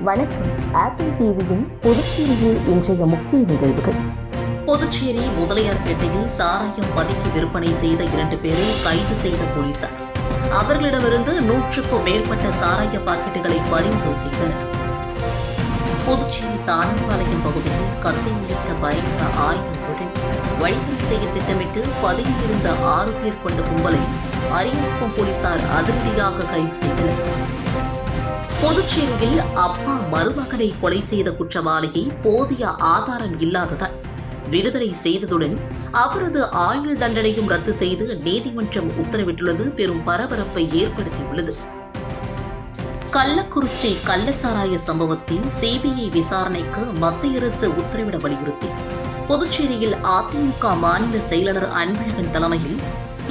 வணக்கம். ஆப்பிள் டிவியின் புதுச்சேரியில் இன்றைய முக்கிய நிகழ்வுகள். புதுச்சேரி முதலியார்பேட்டையில் சாராயம் பதுக்கி விற்பனை செய்த 2 பேரை கைது செய்த போலீசார். அவர்களிடமிருந்து 100க்கும் மேற்பட்ட சாராய பாக்கெட்டுகளை பறிமுதல் செய்தனர். புதுச்சேரி தானம்பாளையம் பகுதியில் கத்தி உள்ளிட்ட பயங்கர ஆயுதங்களுடன் வழிப்பறி செய்ய திட்டமிட்டு பதுங்கியிருந்த 6 பேர் கொண்ட கும்பலை அரியங்குப்பம் போலீசார் அதிரடியாக கைது செய்தனர். புதுச்சேரியில் அப்பா மருமகனை கொலை செய்த குற்றவாளியை போதிய ஆதாரம் இல்லாததால் விடுதலை செய்ததுடன் அவரது ஆயுள் தண்டனையும் ரத்து செய்து நீதிமன்றம் உத்தரவிட்டுள்ளது பெரும் பரபரப்பை ஏற்படுத்தியுள்ளது. கள்ளக்குறிச்சி கள்ளச்சாராய சம்பவத்தில் சிபிஐ விசாரணைக்கு மத்திய அரசு உத்தரவிட வலியுறுத்தி புதுச்சேரியில் அதிமுக மாநில செயலாளர் அன்பழகன் தலைமையில்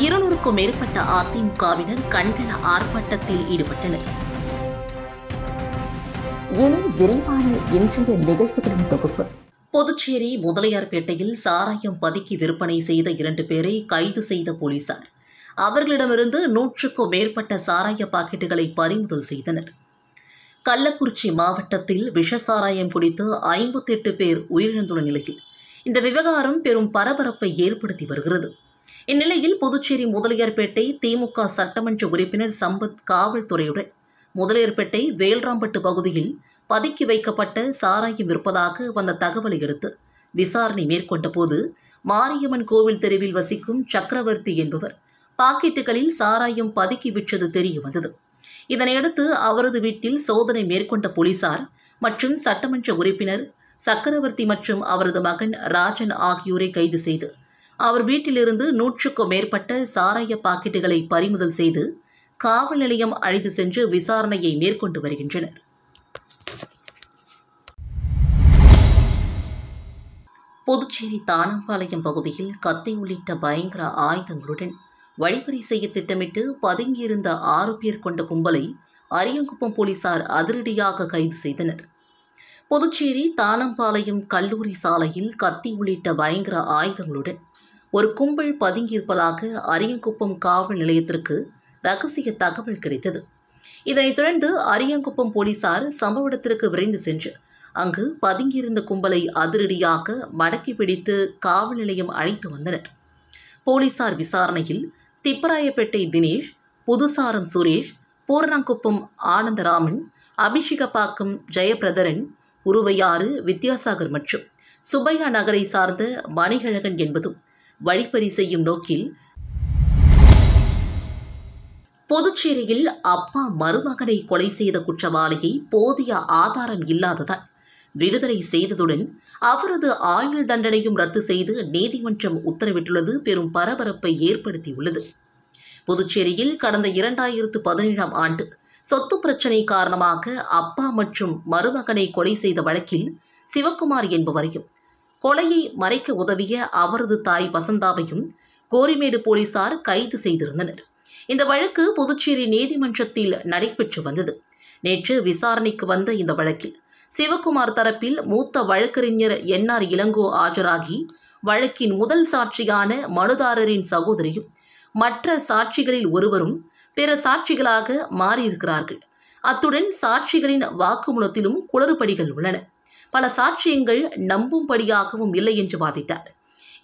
200க்கும் மேற்பட்ட அதிமுகவினர் கண்டன ஆர்ப்பாட்டத்தில் ஈடுபட்டனர். இனி விரைவான இன்றைய நிகழ்வுகளின் தொகுப்பு. புதுச்சேரி முதலியார்பேட்டையில் சாராயம் பதுக்கி விற்பனை செய்த 2 பேரை கைது செய்த போலீசார். அவர்களிடமிருந்து 100க்கும் மேற்பட்ட சாராய பாக்கெட்டுகளை பறிமுதல் செய்தனர். கள்ளக்குறிச்சி மாவட்டத்தில் விஷ சாராயம் குடித்து 58 பேர் உயிரிழந்துள்ள நிலையில் இந்த விவகாரம் பெரும் பரபரப்பை ஏற்படுத்தி வருகிறது. இந்நிலையில் புதுச்சேரி முதலியார்பேட்டை திமுக சட்டமன்ற உறுப்பினர் சம்பத் காவல்துறையுடன் முதலியார்பேட்டை வேல்ராம்பட்டு பகுதியில் பதுக்கி வைக்கப்பட்ட சாராயம் விற்பதாக வந்த தகவலை அடுத்து விசாரணை மேற்கொண்ட போது மாரியம்மன் கோவில் தெருவில் வசிக்கும் சக்கரவர்த்தி என்பவர் பாக்கெட்டுகளில் சாராயம் பதுக்கி விற்றது தெரிய வந்தது. இதனையடுத்து அவரது வீட்டில் சோதனை மேற்கொண்ட போலீசார் மற்றும் சட்டமன்ற உறுப்பினர் சக்கரவர்த்தி மற்றும் அவரது மகன் ராஜன் ஆகியோரை கைது செய்து அவர் வீட்டிலிருந்து 100க்கும் மேற்பட்ட சாராய பாக்கெட்டுகளை பறிமுதல் செய்து காவல் நிலையம் அழைத்து சென்று விசாரணையை மேற்கொண்டு வருகின்றனர். புதுச்சேரி தானம்பாளையம் பகுதியில் கத்தி உள்ளிட்ட பயங்கர ஆயுதங்களுடன் வழிப்பறி செய்ய திட்டமிட்டு பதுங்கியிருந்த 6 பேர் கொண்ட கும்பலை அரியங்குப்பம் போலீசார் அதிரடியாக கைது செய்தனர். புதுச்சேரி தானம்பாளையம் கல்லூரி சாலையில் கத்தி உள்ளிட்ட பயங்கர ஆயுதங்களுடன் ஒரு கும்பல் பதுங்கியிருப்பதாக அரியங்குப்பம் காவல் நிலையத்திற்கு ரகசிய தகவல் கிடைத்தது. இதனைத் தொடர்ந்து அரியங்குப்பம் போலீசார் சம்பவ இடத்திற்கு விரைந்து சென்று அங்கு பதுங்கியிருந்த கும்பலை அதிரடியாக மடக்கி பிடித்து காவல் நிலையம் அழைத்து வந்தனர். போலீசார் விசாரணையில் திப்பராயப்பேட்டை தினேஷ், புதுசாரம் சுரேஷ், பூரணங்குப்பம் ஆனந்தராமன், அபிஷேகப்பாக்கம் ஜெயபிரதரன், உருவையாறு வித்யாசாகர் மற்றும் சுப்பையா நகரை சார்ந்த மணிகழகன் என்பதும் வழிப்பறி செய்யும் நோக்கில் புதுச்சேரியில் அப்பா மருமகனை கொலை செய்த குற்றவாளியை போதிய ஆதாரம் இல்லாததால் விடுதலை செய்ததுடன் அவரது ஆயுள் தண்டனையும் ரத்து செய்து நீதிமன்றம் உத்தரவிட்டுள்ளது பெரும் பரபரப்பை ஏற்படுத்தியுள்ளது. புதுச்சேரியில் கடந்த 2017ஆம் ஆண்டு சொத்து பிரச்சினை காரணமாக அப்பா மற்றும் மருமகனை கொலை செய்த வழக்கில் சிவக்குமார் என்பவரையும் கொலையை மறைக்க உதவிய அவரது தாய் வசந்தாவையும் கோரிமேடு போலீசார் கைது செய்திருந்தனர். இந்த வழக்கு புதுச்சேரி நீதிமன்றத்தில் நடைபெற்று வந்தது. நேற்று விசாரணைக்கு வந்த இந்த வழக்கில் சிவக்குமார் தரப்பில் மூத்த வழக்கறிஞர் என்ஆர் இளங்கோ ஆஜராகி வழக்கின் முதல் சாட்சியான மனுதாரரின் சகோதரியும் மற்ற சாட்சிகளில் ஒருவரும் பிற சாட்சிகளாக மாறியிருக்கிறார்கள். அத்துடன் சாட்சிகளின் வாக்குமூலத்திலும் குளறுபடிகள் உள்ளன. பல சாட்சியங்கள் நம்பும்படியாகவும் இல்லை என்று வாதிட்டார்.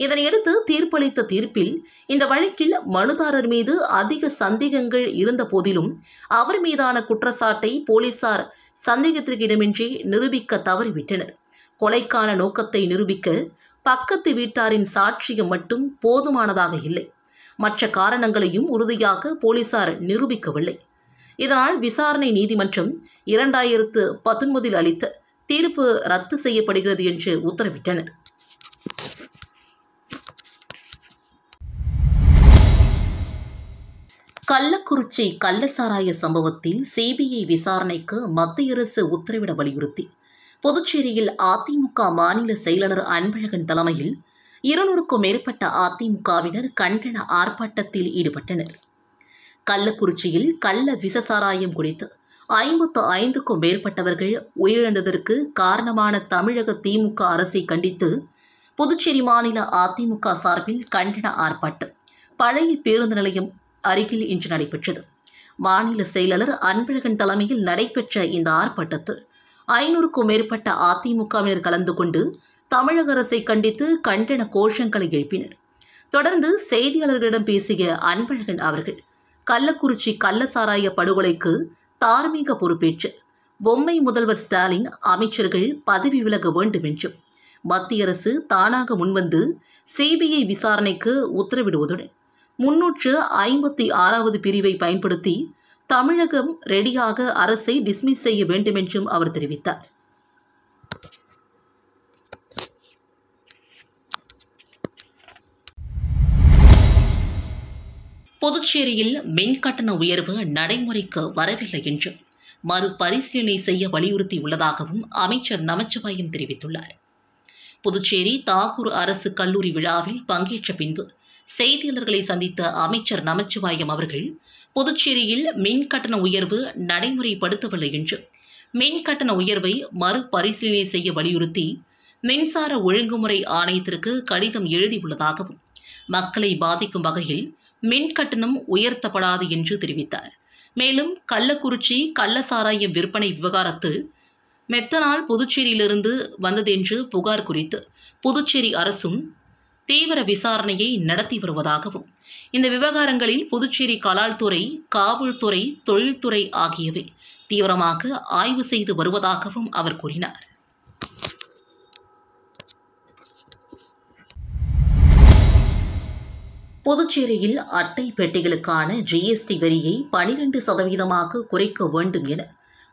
இதனையடுத்து தீர்ப்பளித்த தீர்ப்பில் இந்த வழக்கில் மனுதாரர் மீது அதிக சந்தேகங்கள் இருந்த போதிலும் அவர் மீதான குற்றச்சாட்டை போலீசார் சந்தேகத்திற்கு இடமின்றி நிரூபிக்க தவறிவிட்டனர். கொலைக்கான நோக்கத்தை நிரூபிக்க பக்கத்து வீட்டாரின் சாட்சியம் மட்டும் போதுமானதாக இல்லை. மற்ற காரணங்களையும் உறுதியாக போலீசார் நிரூபிக்கவில்லை. இதனால் விசாரணை நீதிமன்றம் 2019 அளித்த தீர்ப்பு ரத்து செய்யப்படுகிறது என்று உத்தரவிட்டனர். கள்ளக்குறிச்சி கள்ளச்சாராய சம்பவத்தில் சிபிஐ விசாரணைக்கு மத்திய அரசு உத்தரவிட வலியுறுத்தி புதுச்சேரியில் அதிமுக மாநில செயலாளர் அன்பழகன் தலைமையில் 200க்கும் மேற்பட்ட அதிமுகவினர் கண்டன ஆர்ப்பாட்டத்தில் ஈடுபட்டனர். கள்ளக்குறிச்சியில் கள்ள விஷசாராயம் குடித்து 55க்கும் மேற்பட்டவர்கள் உயிரிழந்ததற்கு காரணமான தமிழக திமுக அரசை கண்டித்து புதுச்சேரி மாநில அதிமுக சார்பில் கண்டன ஆர்ப்பாட்டம் பழைய பேருந்து நிலையம் அருகில் இன்று நடைபெற்றது. மாநில செயலாளர் அன்பழகன் தலைமையில் நடைபெற்ற இந்த ஆர்ப்பாட்டத்தில் 500க்கும் மேற்பட்ட அதிமுகவினர் கலந்து கொண்டு தமிழக அரசை கண்டித்து கண்டன கோஷங்களை எழுப்பினர். தொடர்ந்து செய்தியாளர்களிடம் பேசிய அன்பழகன் அவர்கள் கள்ளக்குறிச்சி கள்ளசாராய படுகொலைக்கு தார்மீக பொறுப்பேற்று பொம்மை முதல்வர் ஸ்டாலின் அமைச்சர்கள் பதவி விலக வேண்டும் என்றும் மத்திய அரசு தானாக முன்வந்து சிபிஐ விசாரணைக்கு உத்தரவிடுவதுடன் 356வது பிரிவை பயன்படுத்தி தமிழகம் ரெடியாக அரசை டிஸ்மிஸ் செய்ய வேண்டும் என்றும் அவர் தெரிவித்தார். புதுச்சேரியில் மின் கட்டண உயர்வு நடைமுறைக்கு வரவில்லை என்றும் மறுபரிசீலனை செய்ய வலியுறுத்தியுள்ளதாகவும் அமைச்சர் நமச்சிவாயம் தெரிவித்துள்ளார். புதுச்சேரி தாகூர் அரசு கல்லூரி விழாவில் பங்கேற்ற பின்பு செய்தியாளர்களை சந்தித்த அமைச்சர் நமச்சிவாயம் அவர்கள் புதுச்சேரியில் மின் கட்டண உயர்வு நடைமுறைப்படுத்தவில்லை என்றும் மின் கட்டண உயர்வை மறுபரிசீலனை செய்ய வலியுறுத்தி மின்சார ஒழுங்குமுறை ஆணையத்திற்கு கடிதம் எழுதியுள்ளதாகவும் மக்களை பாதிக்கும் வகையில் மின் கட்டணம் உயர்த்தப்படாது என்று தெரிவித்தார். மேலும் கள்ளக்குறிச்சி கள்ளசாராயம் விற்பனை விவகாரத்தில் மெத்தனால் புதுச்சேரியிலிருந்து வந்ததென்று புகார் குறித்து புதுச்சேரி அரசும் தீவிர விசாரணையை நடத்தி வருவதாகவும் இந்த விவகாரங்களில் புதுச்சேரி கலால்துறை, காவல்துறை, தொழில்துறை ஆகியவை தீவிரமாக ஆய்வு செய்து வருவதாகவும் அவர் கூறினார். புதுச்சேரியில் அட்டை பெட்டிகளுக்கான ஜிஎஸ்டி வரியை 12% குறைக்க வேண்டும் என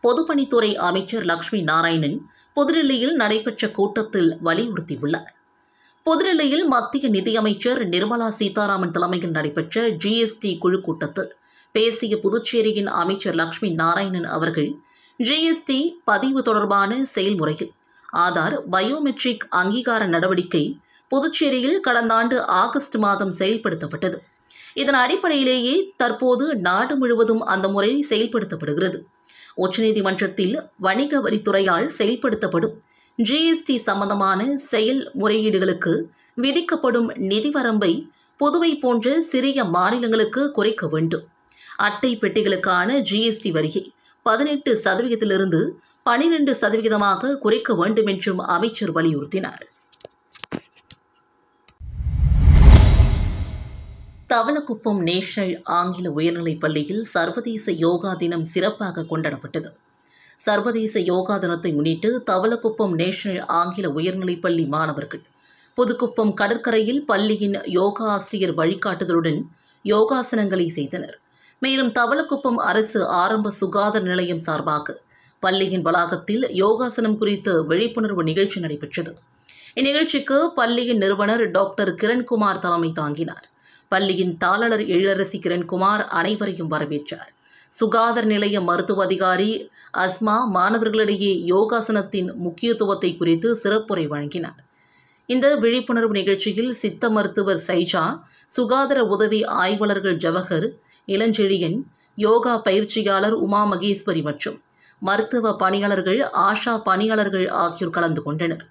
பொதுப்பணித்துறை அமைச்சர் லட்சுமி நாராயணன் புதுடில்லியில் நடைபெற்ற கூட்டத்தில் வலியுறுத்தியுள்ளார். புதுடில்லியில் மத்திய நிதியமைச்சர் நிர்மலா சீதாராமன் தலைமையில் நடைபெற்ற ஜிஎஸ்டி குழு கூட்டத்தில் பேசிய புதுச்சேரியின் அமைச்சர் லட்சுமி நாராயணன் அவர்கள் ஜிஎஸ்டி பதிவு தொடர்பான செயல்முறையில் ஆதார் பயோமெட்ரிக் அங்கீகார நடவடிக்கை புதுச்சேரியில் கடந்த ஆண்டு ஆகஸ்ட் மாதம் செயல்படுத்தப்பட்டது. இதன் அடிப்படையிலேயே தற்போது நாடு முழுவதும் அந்த முறை செயல்படுத்தப்படுகிறது. உச்சநீதிமன்றத்தில் வணிக வரித்துறையால் செயல்படுத்தப்படும் ஜிஎஸ்டி சம்பந்தமான செயல்முறையீடுகளுக்கு விதிக்கப்படும் நிதி வரம்பை புதுவை போன்ற சிறிய மாநிலங்களுக்கு குறைக்க வேண்டும். அட்டை பெட்டிகளுக்கான ஜிஎஸ்டி வரியை 18% 12% குறைக்க வேண்டும் என்றும் அமைச்சர் வலியுறுத்தினார். தவளக்குப்பம் நேஷனல் ஆங்கில உயர்நிலைப் பள்ளியில் சர்வதேச யோகா தினம் சிறப்பாக கொண்டாடப்பட்டது. சர்வதேச யோகா தினத்தை முன்னிட்டு தவளக்குப்பம் நேஷனல் ஆங்கில உயர்நிலைப் பள்ளி மாணவர்கள் புதுக்குப்பம் கடற்கரையில் பள்ளியின் யோகா ஆசிரியர் வழிகாட்டுதலுடன் யோகாசனங்களை செய்தனர். மேலும் தவளக்குப்பம் அரசு ஆரம்ப சுகாதார நிலையம் சார்பாக பள்ளியின் வளாகத்தில் யோகாசனம் குறித்து விழிப்புணர்வு நிகழ்ச்சி நடைபெற்றது. இந்நிகழ்ச்சிக்கு பள்ளியின் நிறுவனர் டாக்டர் கிரண்குமார் தலைமை தாங்கினார். பள்ளியின் தாளர் எழிலரசி கிரண்குமார் அனைவரையும் வரவேற்றார். சுகாதார நிலைய மருத்துவ அதிகாரி அஸ்மா மாணவர்களிடையே யோகாசனத்தின் முக்கியத்துவத்தை குறித்து சிறப்புரை வழங்கினார். இந்த விழிப்புணர்வு நிகழ்ச்சியில் சித்த மருத்துவர் சைஜா, சுகாதார உதவி ஆய்வாளர்கள் ஜவஹர், இளஞ்செழியன், யோகா பயிற்சியாளர் உமா மகேஸ்வரி மற்றும் மருத்துவ பணியாளர்கள், ஆஷா பணியாளர்கள் ஆகியோர் கலந்து கொண்டனர்.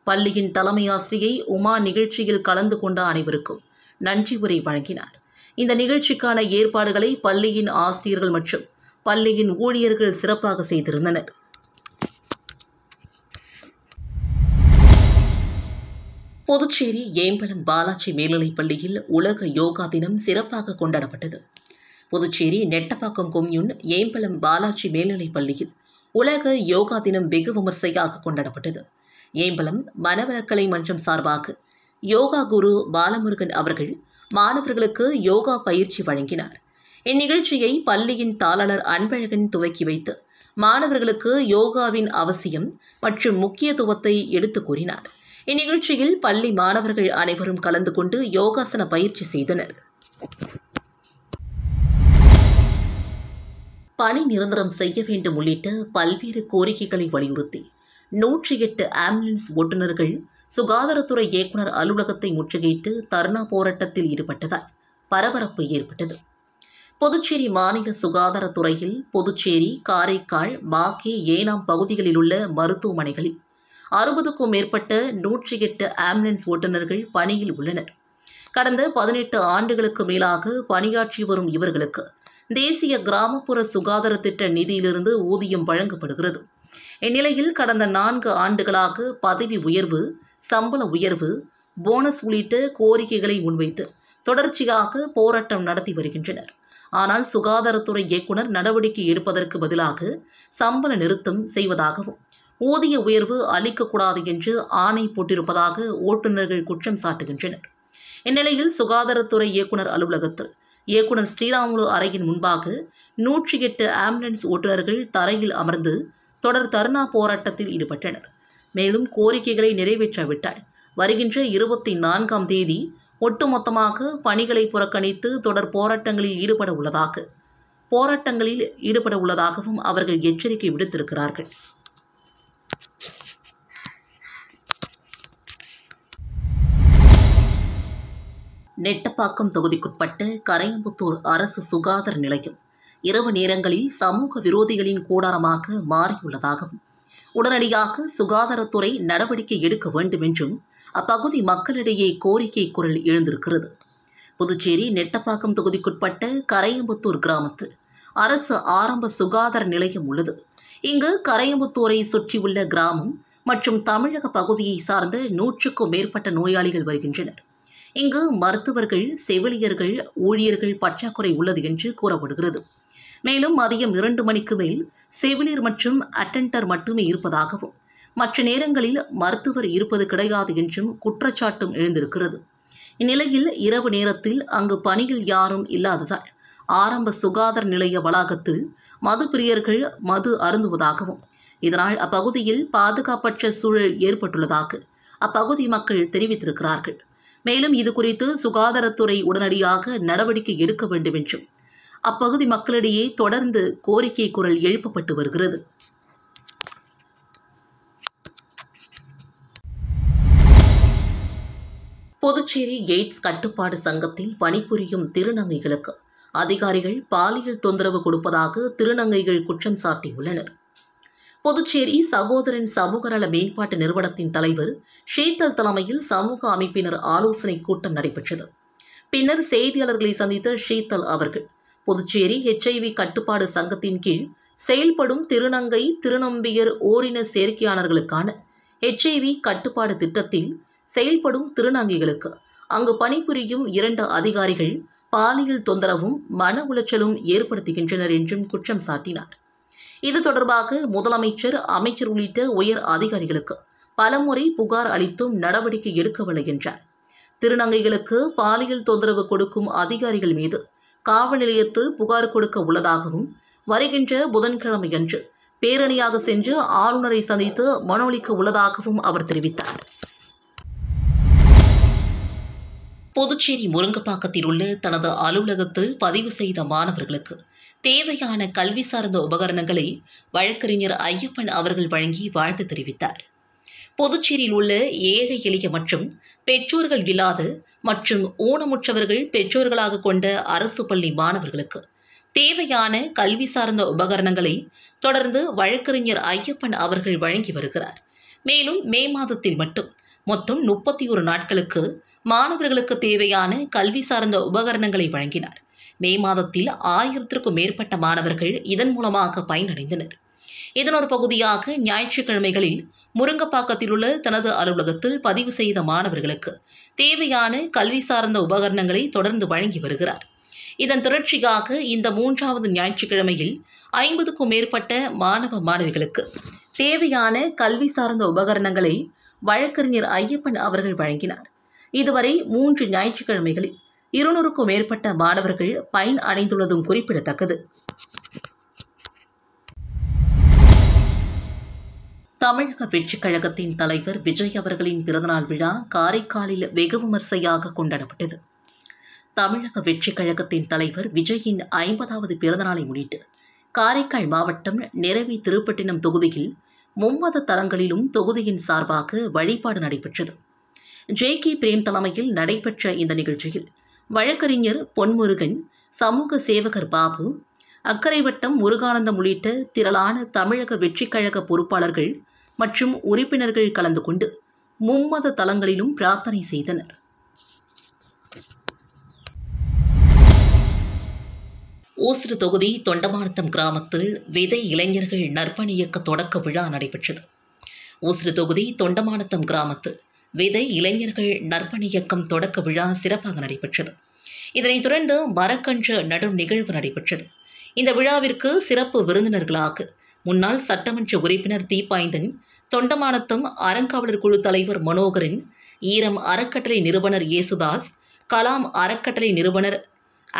பள்ளியின் தலைமை ஆசிரியை உமா நிகழ்ச்சியில் கலந்து கொண்ட அனைவருக்கும் நன்றி உரை வழங்கினார். இந்த நிகழ்ச்சிக்கான ஏற்பாடுகளை பள்ளியின் ஆசிரியர்கள் மற்றும் பள்ளியின் ஊழியர்கள் சிறப்பாக செய்திருந்தனர். புதுச்சேரி ஏம்பலம் பாலாஜி மேல்நிலைப் பள்ளியில் உலக யோகா தினம் சிறப்பாக கொண்டாடப்பட்டது. புதுச்சேரி நெட்டப்பாக்கம் கொம்யூன் ஏம்பலம் பாலாஜி மேல்நிலைப் பள்ளியில் உலக யோகா தினம் வெகு விமர்சையாக கொண்டாடப்பட்டது. ஏம்பலம் மனவளக்கலை மன்றம் சார்பாக யோகா குரு பாலமுருகன் அவர்கள் மாணவர்களுக்கு யோகா பயிற்சி வழங்கினார். இந்நிகழ்ச்சியை பள்ளியின் தாளர் அன்பழகன் துவக்கி வைத்து மாணவர்களுக்கு யோகாவின் அவசியம் மற்றும் முக்கியத்துவத்தை எடுத்துக் கூறினார். இந்நிகழ்ச்சியில் பள்ளி மாணவர்கள் அனைவரும் கலந்து கொண்டு யோகாசன பயிற்சி செய்தனர். பணி நிரந்தரம் செய்ய வேண்டும் உள்ளிட்ட பல்வேறு கோரிக்கைகளை வலியுறுத்தி 108 ஆம்புலன்ஸ் ஓட்டுநர்கள் சுகாதாரத்துறை இயக்குநர் அலுவலகத்தை முற்றுகையிட்டு தர்ணா போராட்டத்தில் ஈடுபட்டதால் பரபரப்பு ஏற்பட்டது. புதுச்சேரி மாநில சுகாதாரத்துறையில் புதுச்சேரி, காரைக்கால், மாகே, ஏனாம் பகுதிகளில் உள்ள மருத்துவமனைகளில் 60க்கும் மேற்பட்ட 108 ஆம்புலன்ஸ் ஓட்டுநர்கள் பணியில் உள்ளனர். கடந்த 18 ஆண்டுகளுக்கு மேலாக பணியாற்றி வரும் இவர்களுக்கு தேசிய கிராமப்புற சுகாதார திட்ட நிதியிலிருந்து ஊதியம் வழங்கப்படுகிறது. இந்நிலையில் கடந்த 4 ஆண்டுகளாக பதவி உயர்வு, சம்பள உயர்வு, போனஸ் உள்ளிட்ட கோரிக்கைகளை முன்வைத்து தொடர்ச்சியாக போராட்டம் நடத்தி வருகின்றனர். ஆனால் சுகாதாரத்துறை இயக்குநர் நடவடிக்கை எடுப்பதற்கு பதிலாக சம்பள நிறுத்தம் செய்வதாகவும் ஊதிய உயர்வு அளிக்கக்கூடாது என்று ஆணை போட்டிருப்பதாக ஓட்டுநர்கள் குற்றம் சாட்டுகின்றனர். இந்நிலையில் சுகாதாரத்துறை இயக்குநர் அலுவலகத்தில் இயக்குநர் ஸ்ரீராமுலு அறையின் முன்பாக 108 ஆம்புலன்ஸ் ஓட்டுநர்கள் தரையில் அமர்ந்து தொடர் தர்ணா போராட்டத்தில் ஈடுபட்டனர். மேலும் கோரிக்கைகளை நிறைவேற்றாவிட்டால் வருகின்ற 24ஆம் தேதி ஒட்டுமொத்தமாக பணிகளை புறக்கணித்து தொடர் போராட்டங்களில் ஈடுபட உள்ளதாகவும் அவர்கள் எச்சரிக்கை விடுத்திருக்கிறார்கள். நெட்டப்பாக்கம் தொகுதிக்குட்பட்ட கரையம்புத்தூர் அரசு சுகாதார நிலையம் இரவு நேரங்களில் சமூக விரோதிகளின் கூடாரமாக மாறியுள்ளதாகவும் உடனடியாக சுகாதாரத்துறை நடவடிக்கை எடுக்க வேண்டும் என்றும் அப்பகுதி மக்களிடையே கோரிக்கை குரல் எழுந்திருக்கிறது. புதுச்சேரி நெட்டப்பாக்கம் தொகுதிக்குட்பட்ட கரையம்புத்தூர் கிராமத்தில் அரசு ஆரம்ப சுகாதார நிலையம் உள்ளது. இங்கு கரையம்புத்தூரை சுற்றியுள்ள கிராமம் மற்றும் தமிழக பகுதியை சார்ந்த 100க்கும் மேற்பட்ட நோயாளிகள் வருகின்றனர். இங்கு மருத்துவர்கள், செவிலியர்கள், ஊழியர்கள் பற்றாக்குறை உள்ளது என்று கூறப்படுகிறது. மேலும் மதியம் 2 மணிக்கு மேல் செவிலியர் மற்றும் அட்டெண்டர் மட்டுமே இருப்பதாகவும் மற்ற நேரங்களில் மருத்துவர் இருப்பது கிடையாது என்றும் குற்றச்சாட்டும் எழுந்திருக்கிறது. இந்நிலையில் இரவு நேரத்தில் அங்கு பணியில் யாரும் இல்லாததால் ஆரம்ப சுகாதார நிலைய வளாகத்தில் மது பிரியர்கள் மது அருந்துவதாகவும் இதனால் அப்பகுதியில் பாதுகாப்பற்ற சூழல் ஏற்பட்டுள்ளதாக அப்பகுதி மக்கள் தெரிவித்திருக்கிறார்கள். மேலும் இதுகுறித்து சுகாதாரத்துறை உடனடியாக நடவடிக்கை எடுக்க வேண்டும் என்றும் அப்பகுதி மக்களிடையே தொடர்ந்து கோரிக்கை குரல் எழுப்பப்பட்டு வருகிறது. புதுச்சேரி எய்ட்ஸ் கட்டுப்பாடு சங்கத்தில் பணிபுரியும் திருநங்கைகளுக்கு அதிகாரிகள் பாலியல் தொந்தரவு கொடுப்பதாக திருநங்கைகள் குற்றம் சாட்டியுள்ளனர். புதுச்சேரி சகோதரன் சமூக நல மேம்பாட்டு நிறுவனத்தின் தலைவர் ஷீதல் தலைமையில் சமூக அமைப்பினர் ஆலோசனை கூட்டம் நடைபெற்றது. பின்னர் செய்தியாளர்களை சந்தித்த ஷீதல் அவர்கள் புதுச்சேரி HIV கட்டுப்பாடு சங்கத்தின் கீழ் செயல்படும் திருநங்கை, திருநம்பியர் ஓரின சேர்க்கையாளர்களுக்கான HIV கட்டுப்பாடு திட்டத்தில் செயல்படும் திருநங்கைகளுக்கு அங்கு பணிபுரியும் 2 அதிகாரிகள் பாலியல் தொந்தரவும் மன உளைச்சலும் ஏற்படுத்துகின்றனர் என்றும் குற்றம் சாட்டினார். இது தொடர்பாக முதலமைச்சர், அமைச்சர் உள்ளிட்ட உயர் அதிகாரிகளுக்கு பலமுறை புகார் அளித்தும் நடவடிக்கை எடுக்கவில்லை என்றார். திருநங்கைகளுக்கு பாலியல் தொந்தரவு கொடுக்கும் அதிகாரிகள் மீது காவல் நிலையத்தில் புகார் கொடுக்க உள்ளதாகவும் வருகின்ற புதன்கிழமையன்று பேரணியாக சென்று ஆளுநரை சந்தித்து மனு அளிக்க உள்ளதாகவும் அவர் தெரிவித்தார். புதுச்சேரி முருங்கப்பாக்கத்தில் உள்ள தனது அலுவலகத்தில் பதிவு செய்த மாணவர்களுக்கு தேவையான கல்வி சார்ந்த உபகரணங்களை வழக்கறிஞர் ஐயப்பன் அவர்கள் வழங்கி வாழ்த்து தெரிவித்தார். புதுச்சேரியில் உள்ள ஏழை எளிய மற்றும் பெற்றோர்கள் இல்லாத மற்றும் ஊனமுற்றவர்கள் பெற்றோர்களாக கொண்ட அரசு பள்ளி மாணவர்களுக்கு தேவையான கல்வி சார்ந்த உபகரணங்களை தொடர்ந்து வழக்கறிஞர் ஐயப்பன் அவர்கள் வழங்கி வருகிறார். மேலும் மே மாதத்தில் மட்டும் மொத்தம் 31 நாட்களுக்கு மாணவர்களுக்கு தேவையான கல்வி சார்ந்த உபகரணங்களை வழங்கினார். மே மாதத்தில் 1000க்கும் மேற்பட்ட மாணவர்கள் இதன் மூலமாக பயனடைந்தனர். இதன் ஒரு பகுதியாக ஞாயிற்றுக்கிழமைகளில் முருங்கப்பாக்கத்தில் உள்ள தனது அலுவலகத்தில் பதிவு செய்த மாணவர்களுக்கு தேவையான கல்வி சார்ந்த உபகரணங்களை தொடர்ந்து வழங்கி வருகிறார். இதன் தொடர்ச்சியாக இந்த 3வது ஞாயிற்றுக்கிழமையில் 50க்கும் மேற்பட்ட மாணவ மாணவிகளுக்கு தேவையான கல்வி சார்ந்த உபகரணங்களை வழக்கறிஞர் ஐயப்பன் அவர்கள் வழங்கினார். இதுவரை 3 ஞாயிற்றுக்கிழமைகளில் 200க்கும் மேற்பட்ட மாணவர்கள் பயன் அடைந்துள்ளதும் குறிப்பிடத்தக்கது. தமிழக வெற்றிக் கழகத்தின் தலைவர் விஜய் அவர்களின் பிறந்தநாள் விழா காரைக்காலில் வெகு விமர்சையாக கொண்டாடப்பட்டது. தமிழக வெற்றிக் கழகத்தின் தலைவர் விஜயின் 50வது பிறந்தநாளை முன்னிட்டு காரைக்கால் மாவட்டம் நிரவி திருப்பட்டினம் தொகுதியில் மும்மத தலங்களிலும் தொகுதியின் சார்பாக வழிபாடு நடைபெற்றது. JK பிரேம் தலைமையில் நடைபெற்ற இந்த நிகழ்ச்சியில் வழக்கறிஞர் பொன்முருகன், சமூக சேவகர் பாபு, அக்கரை வட்டம் முருகானந்தம் உள்ளிட்ட திரளான தமிழக வெற்றிக் கழக பொறுப்பாளர்கள் மற்றும் உறுப்பினர்கள் கலந்து கொண்டு மும்மத தலங்களிலும் பிரார்த்தனை செய்தனர். ஓசூர் தொகுதி தொண்டமானத்தம் கிராமத்தில் விதை இளைஞர்கள் நற்பணி இயக்க தொடக்க விழா நடைபெற்றது. ஓசூர் தொகுதி தொண்டமானத்தம் கிராமத்தில் விதை இளைஞர்கள் நற்பணி இயக்கம் தொடக்க விழா சிறப்பாக நடைபெற்றது. இதனைத் தொடர்ந்து மரக்கன்று நடும் நிகழ்வு நடைபெற்றது. இந்த விழாவிற்கு சிறப்பு விருந்தினர்களாக முன்னாள் சட்டமன்ற உறுப்பினர் தீபாய்ந்தன், தொண்டமானத்தம் அறங்காவலர் குழு தலைவர் மனோகரன், ஈரம் அறக்கட்டளை நிறுவனர் இயேசுதாஸ், கலாம் அறக்கட்டளை நிறுவனர்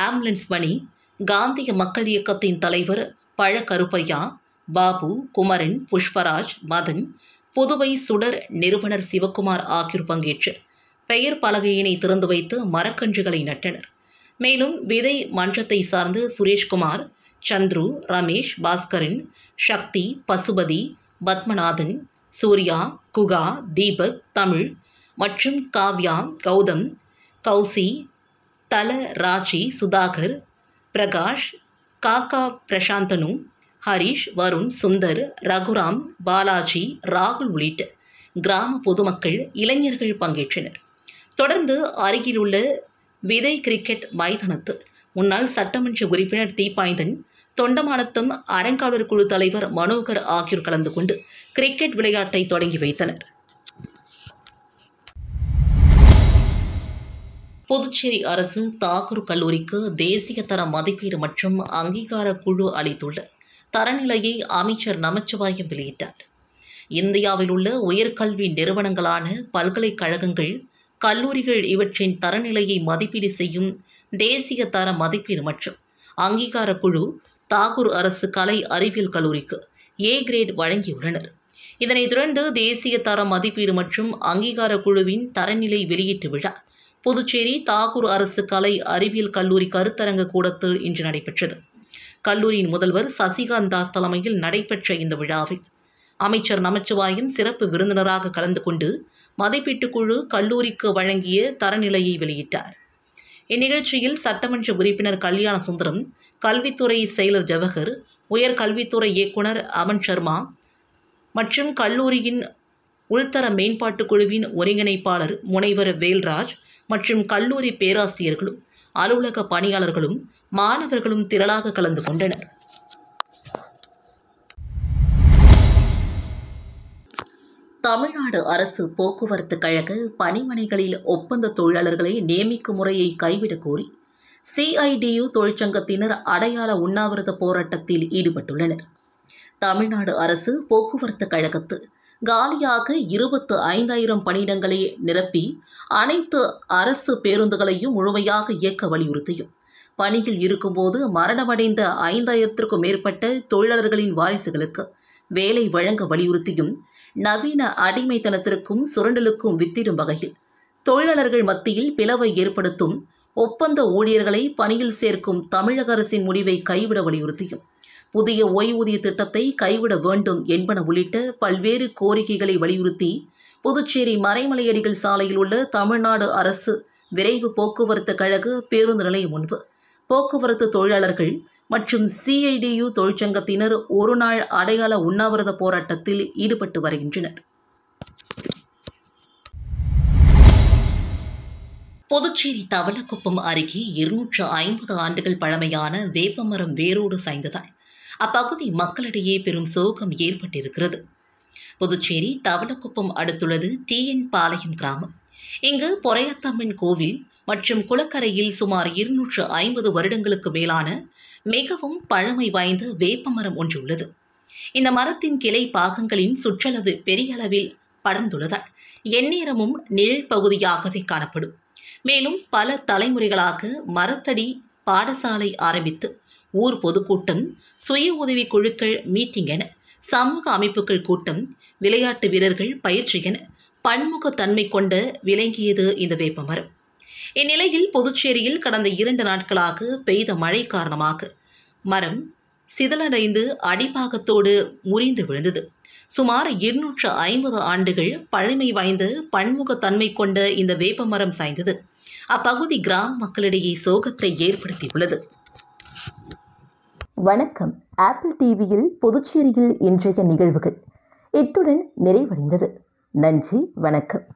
ஆம்புலன்ஸ் மணி, காந்திய மக்கள் இயக்கத்தின் தலைவர் பழகருப்பையா, பாபு, குமரன், புஷ்பராஜ், மதன், புதுவை சுடர் நிறுவனர் சிவக்குமார் ஆகியோர் பங்கேற்று பெயர் பலகையினை திறந்து வைத்து மரக்கன்றுகளை நட்டனர். மேலும் விதை மன்றத்தை சார்ந்து சுரேஷ்குமார், சந்துரு, ரமேஷ், பாஸ்கரன், சக்தி, பசுபதி, பத்மநாதன், சூர்யா, குகா, தீபக், தமிழ் மற்றும் காவ்யா, கௌதம், கௌசி, தல ராஜி, சுதாகர், பிரகாஷ், காக்கா பிரசாந்தனு, ஹரிஷ், வருண், சுந்தர், ரகுராம், பாலாஜி, ராகுல் உள்ளிட்ட கிராம பொதுமக்கள், இளைஞர்கள் பங்கேற்றனர். தொடர்ந்து அருகிலுள்ள விதை கிரிக்கெட் மைதானத்தில் முன்னாள் சட்டமன்ற உறுப்பினர் தீபாய்ந்தன், தொண்டமானத்தம் அறங்காவலர் குழு தலைவர் மனோகர் ஆகியோர் கலந்து கொண்டு கிரிக்கெட் விளையாட்டை தொடங்கி வைத்தனர். புதுச்சேரி அரசு தாகூர் கல்லூரிக்கு தேசிய தர மதிப்பீடு மற்றும் அங்கீகார குழு அளித்துள்ள தரநிலையை அமைச்சர் நமச்சிவாயம் வெளியிட்டார். இந்தியாவில் உள்ள உயர்கல்வி நிறுவனங்களான பல்கலைக்கழகங்கள், கல்லூரிகள் இவற்றின் தரநிலையை மதிப்பீடு செய்யும் தேசிய தர மதிப்பீடு மற்றும் அங்கீகார குழு தாகூர் அரசு கலை அறிவியல் கல்லூரிக்கு ஏ கிரேட் வழங்கியுள்ளனர். இதனைத் தொடர்ந்து தேசிய தர மதிப்பீடு மற்றும் அங்கீகார குழுவின் தரநிலை வெளியீட்டு விழா புதுச்சேரி தாகூர் அரசு கலை அறிவியல் கல்லூரி கருத்தரங்க கூடத்தில் இன்று நடைபெற்றது. கல்லூரியின் முதல்வர் சசிகாந்த் தாஸ் தலைமையில் நடைபெற்ற இந்த விழாவில் அமைச்சர் நமச்சிவாயம் சிறப்பு விருந்தினராக கலந்து கொண்டு மதிப்பீட்டுக் குழு கல்லூரிக்கு வழங்கிய தரநிலையை வெளியிட்டார். இந்நிகழ்ச்சியில் சட்டமன்ற உறுப்பினர் கல்யாண சுந்தரம், கல்வித்துறை செயலர் ஜவஹர், உயர்கல்வித்துறை இயக்குனர் அமன் சர்மா மற்றும் கல்லூரியின் உள்தர மேம்பாட்டுக் குழுவின் ஒருங்கிணைப்பாளர் முனைவர் வேல்ராஜ் மற்றும் கல்லூரி பேராசிரியர்களும் அலுவலக பணியாளர்களும் மாணவர்களும் திரளாக கலந்து கொண்டனர். தமிழ்நாடு அரசு போக்குவரத்து கழக பணிமனைகளில் ஒப்பந்த தொழிலாளர்களை நியமிக்கும் முறையை கைவிடக் கோரி CIDU தொழிற்சங்கத்தினர் அடையாள உண்ணாவிரத போராட்டத்தில் ஈடுபட்டுள்ளனர். தமிழ்நாடு அரசு போக்குவரத்து கழகத்தில் காலியாக 25,000 பணியிடங்களை நிரப்பி அனைத்து அரசு பேருந்துகளையும் முழுமையாக இயக்க வலியுறுத்தியும், பணியில் இருக்கும்போது மரணமடைந்த 5,000க்கும் மேற்பட்ட தொழிலாளர்களின் வாரிசுகளுக்கு வேலை வழங்க வலியுறுத்தியும், நவீன அடிமைத்தனத்திற்கும் சுரண்டலுக்கும் வித்திடும் வகையில் தொழிலாளர்கள் மத்தியில் பிளவை ஏற்படுத்தும் ஒப்பந்த ஊழியர்களை பணியில் சேர்க்கும் தமிழக அரசின் முடிவை கைவிட வலியுறுத்தியும், புதிய ஓய்வூதிய திட்டத்தை கைவிட வேண்டும் என்பன உள்ளிட்ட பல்வேறு கோரிக்கைகளை வலியுறுத்தி புதுச்சேரி மறைமலையடிகள் சாலையில் உள்ள தமிழ்நாடு அரசு விரைவு போக்குவரத்து கழக பேருந்து நிலையம் முன்பு போக்குவரத்து தொழிலாளர்கள் மற்றும் CIDU தொழிற்சங்கத்தினர் ஒருநாள் அடையாள உண்ணாவிரத போராட்டத்தில் ஈடுபட்டு வருகின்றனர். புதுச்சேரி தவளக்குப்பம் அருகே 250 ஆண்டுகள் பழமையான வேப்பமரம் வேரோடு சாய்ந்ததால் அப்பகுதி மக்களிடையே பெரும் சோகம் ஏற்பட்டிருக்கிறது. புதுச்சேரி தவளக்குப்பம் அடுத்துள்ளது TN பாளையம் கிராமம். இங்கு பொறையத்தம்மன் கோவில் மற்றும் குளக்கரையில் சுமார் 250 வருடங்களுக்கு மேலான மிகவும் பழமை வாய்ந்த வேப்பமரம் ஒன்று உள்ளது. இந்த மரத்தின் கிளை பாகங்களின் சுற்றளவு பெரிய அளவில் படர்ந்துள்ளதால் எந்நேரமும் நிழல் பகுதியாகவே காணப்படும். மேலும் பல தலைமுறைகளாக மரத்தடி பாடசாலை ஆரம்பித்து ஊர் பொதுக்கூட்டம், சுய உதவி குழுக்கள் மீட்டிங் என சமூக அமைப்புகள் கூட்டம், விளையாட்டு வீரர்கள் பயிற்சி என பன்முகத்தன்மை கொண்ட விளங்கியது இந்த வேப்பமரம். இந்நிலையில் புதுச்சேரியில் கடந்த 2 நாட்களாக பெய்த மழை காரணமாக மரம் சிதலடைந்து அடிப்பாகத்தோடு முறிந்து விழுந்தது. சுமார் 250 ஆண்டுகள் பழமை வாய்ந்த பன்முகத்தன்மை கொண்ட இந்த வேப்பமரம் சாய்ந்தது அப்பகுதி கிராம மக்களிடையே சோகத்தை ஏற்படுத்தியுள்ளது. வணக்கம். ஆப்பிள் டிவியில் புதுச்சேரியில் இன்றைய நிகழ்வுகள் இத்துடன் நிறைவடைந்தது. நன்றி, வணக்கம்.